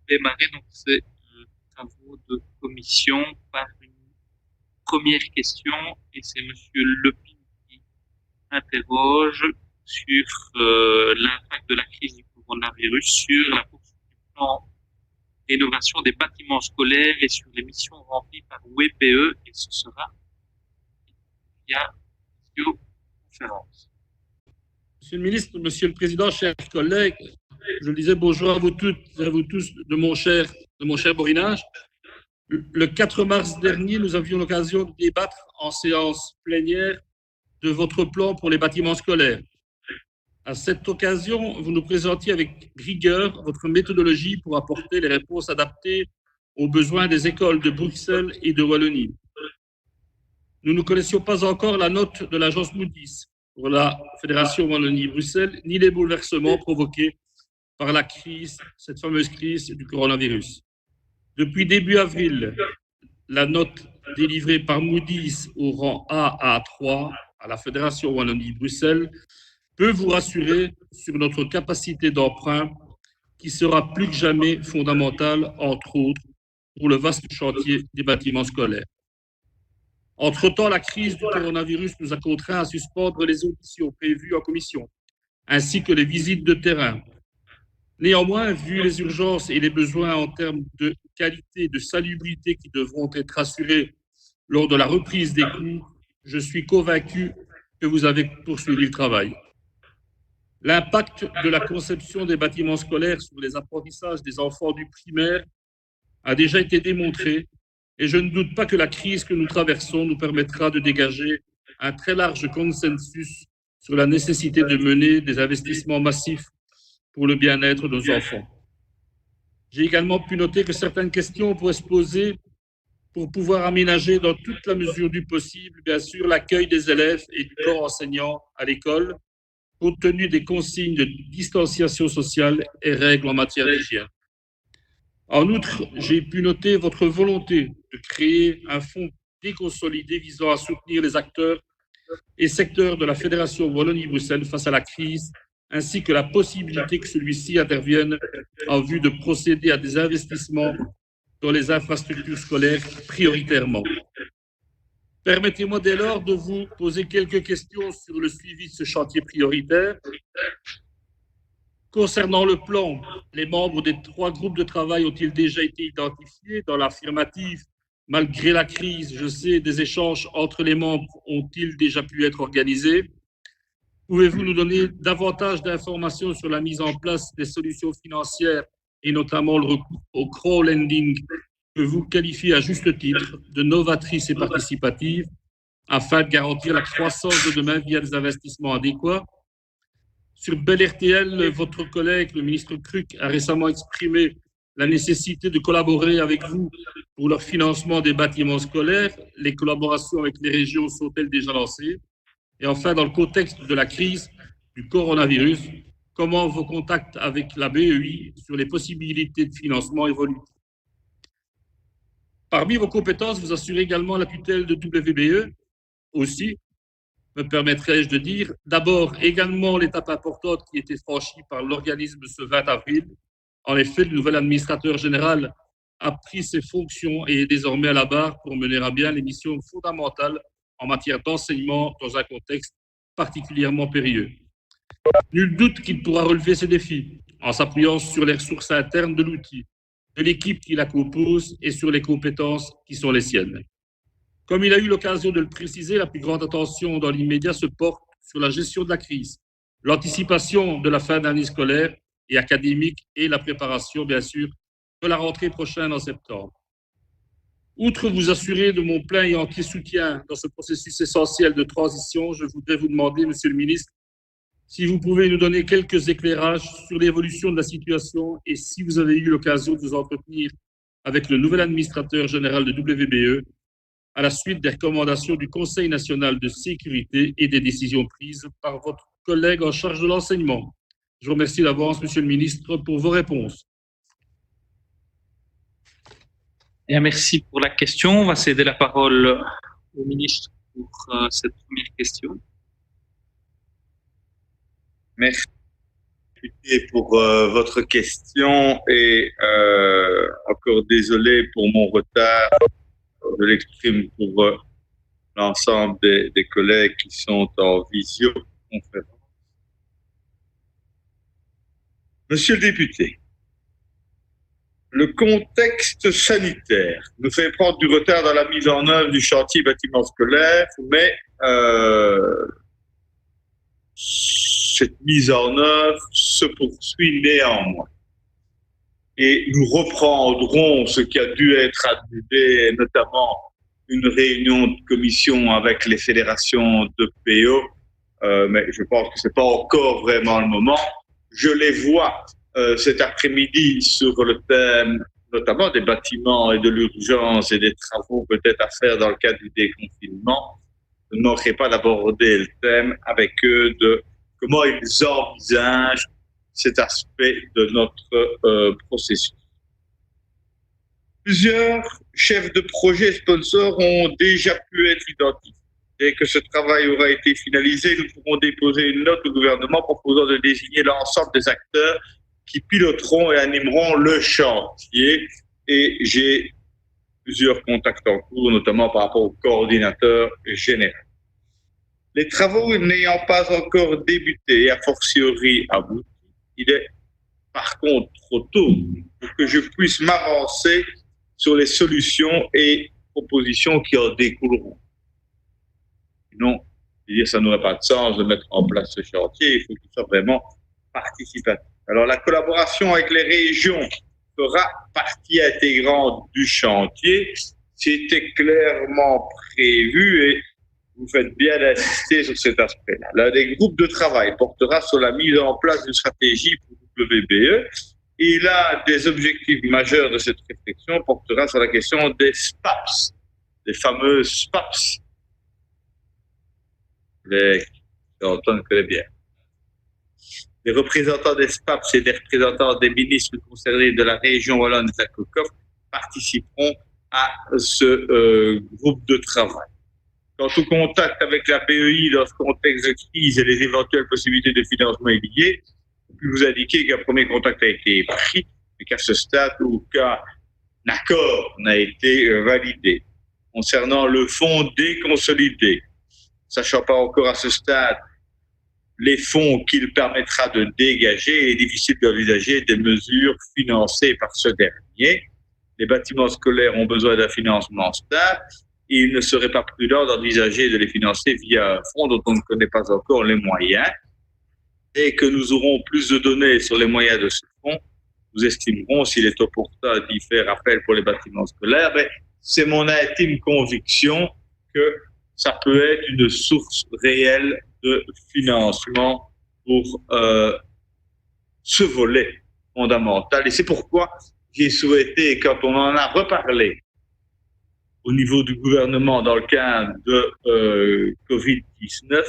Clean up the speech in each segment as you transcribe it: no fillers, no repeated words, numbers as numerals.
démarrer donc ces travaux de commission par une première question et c'est Monsieur Lepine qui interroge sur l'impact de la crise du coronavirus sur la poursuite du plan rénovation des bâtiments scolaires et sur les missions remplies par WPE et ce sera via visioconférence. Monsieur le ministre, Monsieur le Président, chers collègues, je disais bonjour à vous toutes et à vous tous de mon cher Borinage. Le 4 mars dernier, nous avions l'occasion de débattre en séance plénière de votre plan pour les bâtiments scolaires. À cette occasion, vous nous présentiez avec rigueur votre méthodologie pour apporter les réponses adaptées aux besoins des écoles de Bruxelles et de Wallonie. Nous ne connaissions pas encore la note de l'agence Moody's pour la Fédération Wallonie-Bruxelles, ni les bouleversements provoqués par la crise, cette fameuse crise du coronavirus. Depuis début avril, la note délivrée par Moody's au rang A à 3 à la Fédération Wallonie-Bruxelles peut vous rassurer sur notre capacité d'emprunt qui sera plus que jamais fondamentale, entre autres, pour le vaste chantier des bâtiments scolaires. Entre-temps, la crise du coronavirus nous a contraints à suspendre les auditions prévues en commission, ainsi que les visites de terrain. Néanmoins, vu les urgences et les besoins en termes de qualité et de salubrité qui devront être assurés lors de la reprise des cours, je suis convaincu que vous avez poursuivi le travail. L'impact de la conception des bâtiments scolaires sur les apprentissages des enfants du primaire a déjà été démontré et je ne doute pas que la crise que nous traversons nous permettra de dégager un très large consensus sur la nécessité de mener des investissements massifs pour le bien-être de nos enfants. J'ai également pu noter que certaines questions pourraient se poser pour pouvoir aménager dans toute la mesure du possible, bien sûr, l'accueil des élèves et du corps enseignant à l'école, compte tenu des consignes de distanciation sociale et règles en matière d'hygiène. En outre, j'ai pu noter votre volonté de créer un fonds déconsolidé visant à soutenir les acteurs et secteurs de la Fédération Wallonie-Bruxelles face à la crise, ainsi que la possibilité que celui-ci intervienne en vue de procéder à des investissements dans les infrastructures scolaires prioritairement. Permettez-moi dès lors de vous poser quelques questions sur le suivi de ce chantier prioritaire. Concernant le plan, les membres des 3 groupes de travail ont-ils déjà été identifiés? Dans l'affirmative, malgré la crise, je sais, des échanges entre les membres ont-ils déjà pu être organisés? Pouvez-vous nous donner davantage d'informations sur la mise en place des solutions financières et notamment le recours au crowdlending que vous qualifiez à juste titre de novatrice et participative afin de garantir la croissance de demain via des investissements adéquats? Sur Bel RTL, votre collègue, le ministre Kruck, a récemment exprimé la nécessité de collaborer avec vous pour leur financement des bâtiments scolaires. Les collaborations avec les régions sont-elles déjà lancées? Et enfin, dans le contexte de la crise du coronavirus, comment vos contacts avec la BEI sur les possibilités de financement évoluent? Parmi vos compétences, vous assurez également la tutelle de WBE, aussi, me permettrais-je de dire, d'abord également l'étape importante qui a été franchie par l'organisme ce 20 avril. En effet, le nouvel administrateur général a pris ses fonctions et est désormais à la barre pour mener à bien les missions fondamentales en matière d'enseignement dans un contexte particulièrement périlleux. Nul doute qu'il pourra relever ces défis en s'appuyant sur les ressources internes de l'outil, de l'équipe qui la compose et sur les compétences qui sont les siennes. Comme il a eu l'occasion de le préciser, la plus grande attention dans l'immédiat se porte sur la gestion de la crise, l'anticipation de la fin d'année scolaire et académique et la préparation, bien sûr, de la rentrée prochaine en septembre. Outre vous assurer de mon plein et entier soutien dans ce processus essentiel de transition, je voudrais vous demander, Monsieur le ministre, si vous pouvez nous donner quelques éclairages sur l'évolution de la situation et si vous avez eu l'occasion de vous entretenir avec le nouvel administrateur général de WBE à la suite des recommandations du Conseil national de sécurité et des décisions prises par votre collègue en charge de l'enseignement. Je vous remercie d'avance, Monsieur le ministre, pour vos réponses. Bien, merci pour la question. On va céder la parole au ministre pour cette première question. Merci, député, pour votre question et encore désolé pour mon retard. Je l'exprime pour l'ensemble des collègues qui sont en visioconférence. Monsieur le député, le contexte sanitaire nous fait prendre du retard dans la mise en œuvre du chantier bâtiment scolaire, mais cette mise en œuvre se poursuit néanmoins. Et nous reprendrons ce qui a dû être annulé, notamment une réunion de commission avec les fédérations de PO, mais je pense que ce n'est pas encore vraiment le moment. Je les vois cet après-midi sur le thème notamment des bâtiments et de l'urgence et des travaux peut-être à faire dans le cadre du déconfinement. Je ne manquerai pas d'aborder le thème avec eux de comment ils envisagent cet aspect de notre processus. Plusieurs chefs de projet sponsors ont déjà pu être identifiés. Dès que ce travail aura été finalisé, nous pourrons déposer une note au gouvernement proposant de désigner l'ensemble des acteurs qui piloteront et animeront le chantier. Et j'ai plusieurs contacts en cours, notamment par rapport au coordinateur général. Les travaux n'ayant pas encore débuté et a fortiori abouti, il est par contre trop tôt pour que je puisse m'avancer sur les solutions et propositions qui en découleront. Sinon, ça n'aurait pas de sens de mettre en place ce chantier, il faut qu'il soit vraiment participatif. Alors la collaboration avec les régions fera partie intégrante du chantier, c'était clairement prévu et vous faites bien d'insister sur cet aspect-là. L'un des groupes de travail portera sur la mise en place d'une stratégie pour WBE et l'un des objectifs majeurs de cette réflexion portera sur la question des SPAPS, les fameuses SPAPS. Les connaissent bien. Les représentants des SPAPS et des représentants des ministres concernés de la région Wallonne et Saint-Cocof participeront à ce groupe de travail. Quant au contact avec la PEI dans ce contexte de crise et les éventuelles possibilités de financement liées, je peux vous indiquer qu'un premier contact a été pris, mais qu'à ce stade, aucun accord n'a été validé. Concernant le fonds déconsolidé, sachant pas encore à ce stade les fonds qu'il permettra de dégager, il est difficile d'envisager des mesures financées par ce dernier. Les bâtiments scolaires ont besoin d'un financement stable. Il ne serait pas prudent d'envisager de les financer via un fonds dont on ne connaît pas encore les moyens. Et que nous aurons plus de données sur les moyens de ce fonds, nous estimerons s'il est opportun d'y faire appel pour les bâtiments scolaires. Mais c'est mon intime conviction que ça peut être une source réelle de financement pour ce volet fondamental. Et c'est pourquoi j'ai souhaité, quand on en a reparlé au niveau du gouvernement dans le cadre de Covid-19,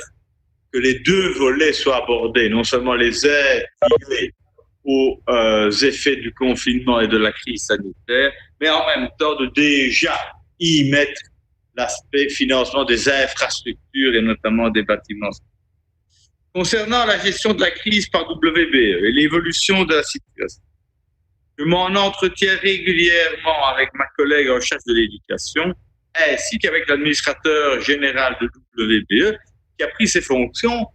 que les deux volets soient abordés, non seulement les aides liées aux effets du confinement et de la crise sanitaire, mais en même temps de déjà y mettre l'aspect financement des infrastructures et notamment des bâtiments. Concernant la gestion de la crise par WBE et l'évolution de la situation, je m'en entretiens régulièrement avec ma collègue en charge de l'éducation, ainsi qu'avec l'administrateur général de WBE, qui a pris ses fonctions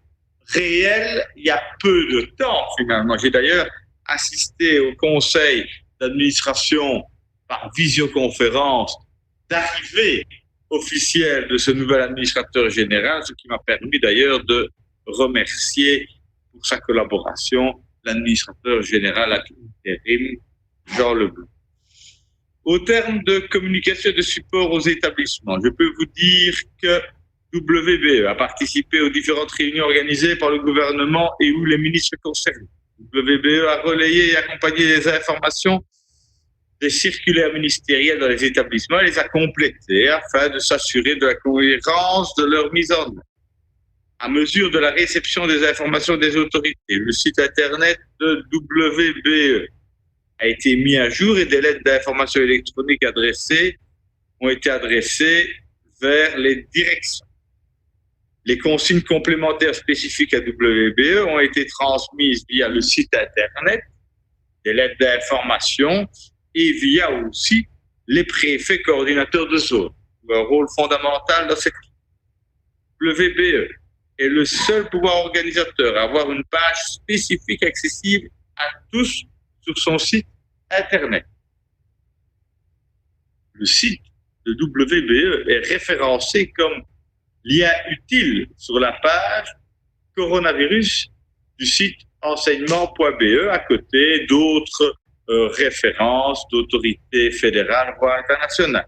réelles il y a peu de temps, finalement. J'ai d'ailleurs assisté au conseil d'administration par visioconférence d'arrivée officielle de ce nouvel administrateur général, ce qui m'a permis d'ailleurs de remercier pour sa collaboration l'administrateur général à l'intérim, Jean Leblanc. Au terme de communication et de support aux établissements, je peux vous dire que WBE a participé aux différentes réunions organisées par le gouvernement et où les ministres concernés. WBE a relayé et accompagné les informations des circulaires ministériels dans les établissements et les a complétées afin de s'assurer de la cohérence de leur mise en œuvre. À mesure de la réception des informations des autorités, le site internet de WBE a été mis à jour et des lettres d'information électronique adressées ont été adressées vers les directions. Les consignes complémentaires spécifiques à WBE ont été transmises via le site Internet, des lettres d'information et via aussi les préfets coordinateurs de zone, un rôle fondamental dans cette WBE est le seul pouvoir organisateur à avoir une page spécifique accessible à tous sur son site Internet. Le site de WBE est référencé comme lien utile sur la page coronavirus du site enseignement.be à côté d'autres références d'autorités fédérales voire internationales.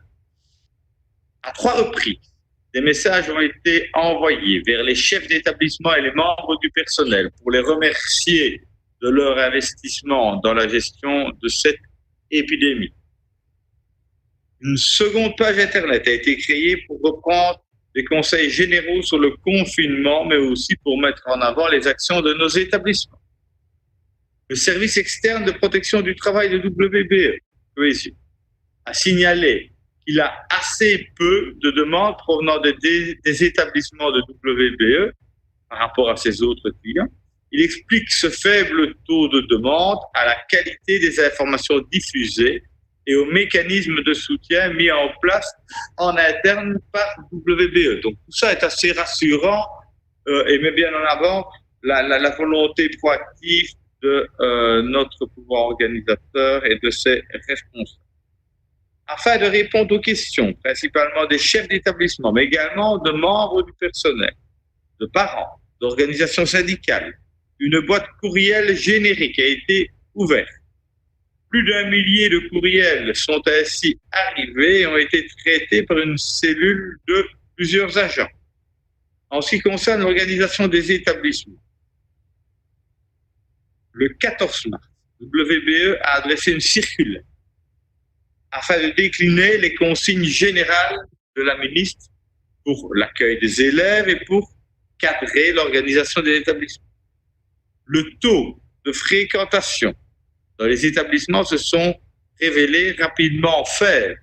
À 3 reprises, des messages ont été envoyés vers les chefs d'établissement et les membres du personnel pour les remercier de leur investissement dans la gestion de cette épidémie. Une seconde page Internet a été créée pour reprendre des conseils généraux sur le confinement, mais aussi pour mettre en avant les actions de nos établissements. Le service externe de protection du travail de WBE, Cohésion, a signalé qu'il a assez peu de demandes provenant des établissements de WBE par rapport à ses autres clients. Il explique ce faible taux de demande à la qualité des informations diffusées et aux mécanismes de soutien mis en place en interne par WBE. Donc tout ça est assez rassurant et met bien en avant la volonté proactive de notre pouvoir organisateur et de ses responsables. Afin de répondre aux questions, principalement des chefs d'établissement, mais également de membres du personnel, de parents, d'organisations syndicales, une boîte courriel générique a été ouverte. Plus d'1 millier de courriels sont ainsi arrivés et ont été traités par une cellule de plusieurs agents. En ce qui concerne l'organisation des établissements, le 14 mars, WBE a adressé une circulaire afin de décliner les consignes générales de la ministre pour l'accueil des élèves et pour cadrer l'organisation des établissements. Le taux de fréquentation dans les établissements se sont révélés rapidement faibles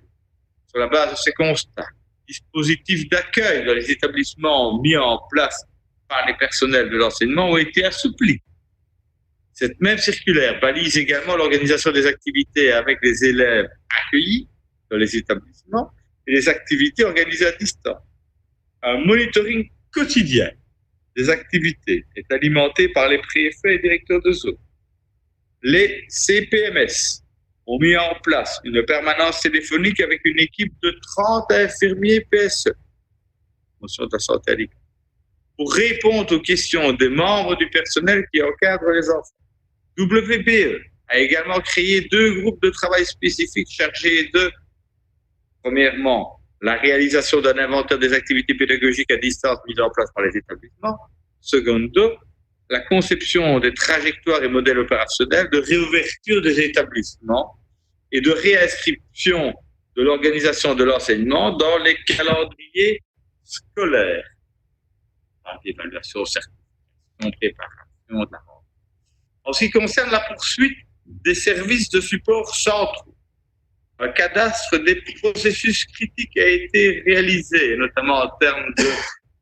sur la base de ces constats. Dispositifs d'accueil dans les établissements mis en place par les personnels de l'enseignement ont été assouplis. Cette même circulaire balise également l'organisation des activités avec les élèves accueillis dans les établissements et les activités organisées à distance. Un monitoring quotidien des activités est alimenté par les préfets et directeurs de zone. Les CPMS ont mis en place une permanence téléphonique avec une équipe de 30 infirmiers PSE, promotion de la santé à l'école, pour répondre aux questions des membres du personnel qui encadrent les enfants. WBE a également créé 2 groupes de travail spécifiques chargés de, premièrement, la réalisation d'un inventaire des activités pédagogiques à distance mises en place par les établissements. Secondo, la conception des trajectoires et modèles opérationnels de réouverture des établissements et de réinscription de l'organisation de l'enseignement dans les calendriers scolaires. Évaluation, certification, préparation de la rentrée. En ce qui concerne la poursuite des services de support centraux, un cadastre des processus critiques a été réalisé, notamment en termes de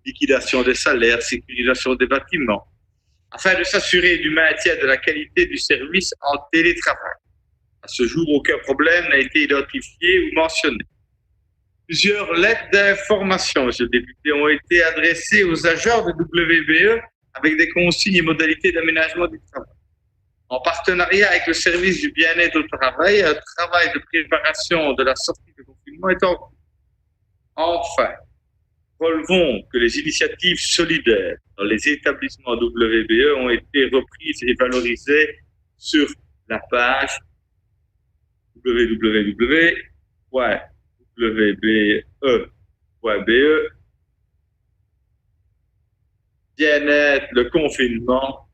liquidation des salaires, sécurisation des bâtiments, afin de s'assurer du maintien de la qualité du service en télétravail. À ce jour, aucun problème n'a été identifié ou mentionné. Plusieurs lettres d'information, monsieur le député, ont été adressées aux agents de WBE avec des consignes et modalités d'aménagement du travail. En partenariat avec le service du bien-être au travail, un travail de préparation de la sortie du confinement est en cours. Enfin, relevons que les initiatives solidaires dans les établissements WBE ont été reprises et valorisées sur la page www.wbe.be. Bien-être, le confinement.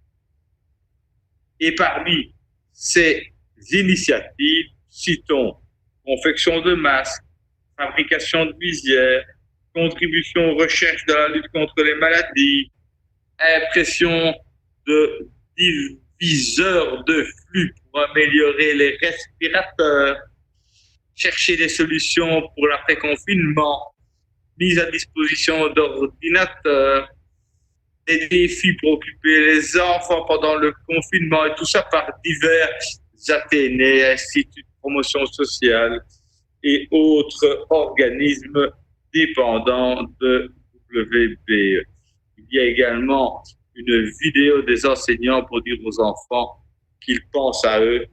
Et parmi ces initiatives, citons confection de masques, fabrication de visières, contribution aux recherches de la lutte contre les maladies, impression de diviseurs de flux pour améliorer les respirateurs, chercher des solutions pour l'après-confinement, mise à disposition d'ordinateurs, des défis pour occuper les enfants pendant le confinement et tout ça par divers Athénées, instituts de promotion sociale et autres organismes dépendants de WBE. Il y a également une vidéo des enseignants pour dire aux enfants qu'ils pensent à eux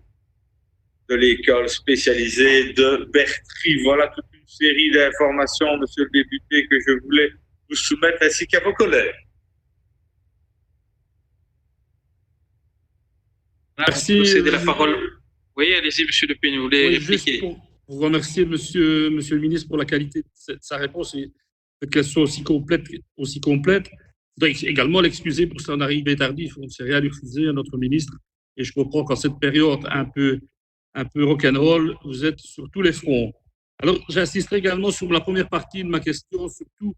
de l'école spécialisée de Bertry. Voilà toute une série d'informations, monsieur le député, que je voulais vous soumettre ainsi qu'à vos collègues. Merci. Vous cédez la parole. Oui, allez-y, monsieur Le Pen, vous voulez répliquer. Juste pour remercier monsieur le ministre pour la qualité de sa réponse et qu'elle soit aussi complète. Je voudrais également l'excuser pour son arrivée tardive. On ne s'est rien lui refuser à notre ministre. Et je comprends qu'en cette période un peu rock'n'roll, vous êtes sur tous les fronts. Alors, j'insisterai également sur la première partie de ma question, surtout,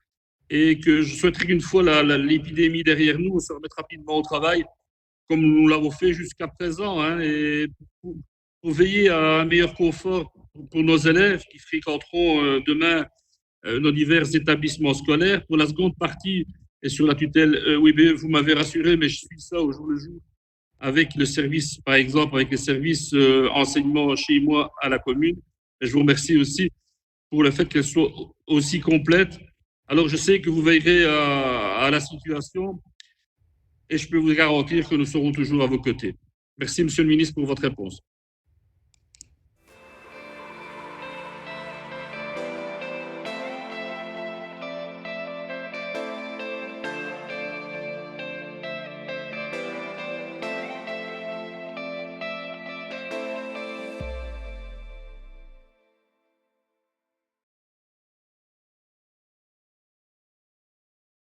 et que je souhaiterais qu'une fois l'épidémie derrière nous, on se remette rapidement au travail, comme nous l'avons fait jusqu'à présent, hein, et pour veiller à un meilleur confort pour nos élèves qui fréquenteront demain nos divers établissements scolaires. Pour la seconde partie, et sur la tutelle WBE, vous m'avez rassuré, mais je suis ça au jour le jour avec le service, par exemple, avec les services enseignement chez moi à la commune. Et je vous remercie aussi pour le fait qu'elle soit aussi complète. Alors, je sais que vous veillerez à la situation et je peux vous garantir que nous serons toujours à vos côtés. Merci, monsieur le ministre, pour votre réponse.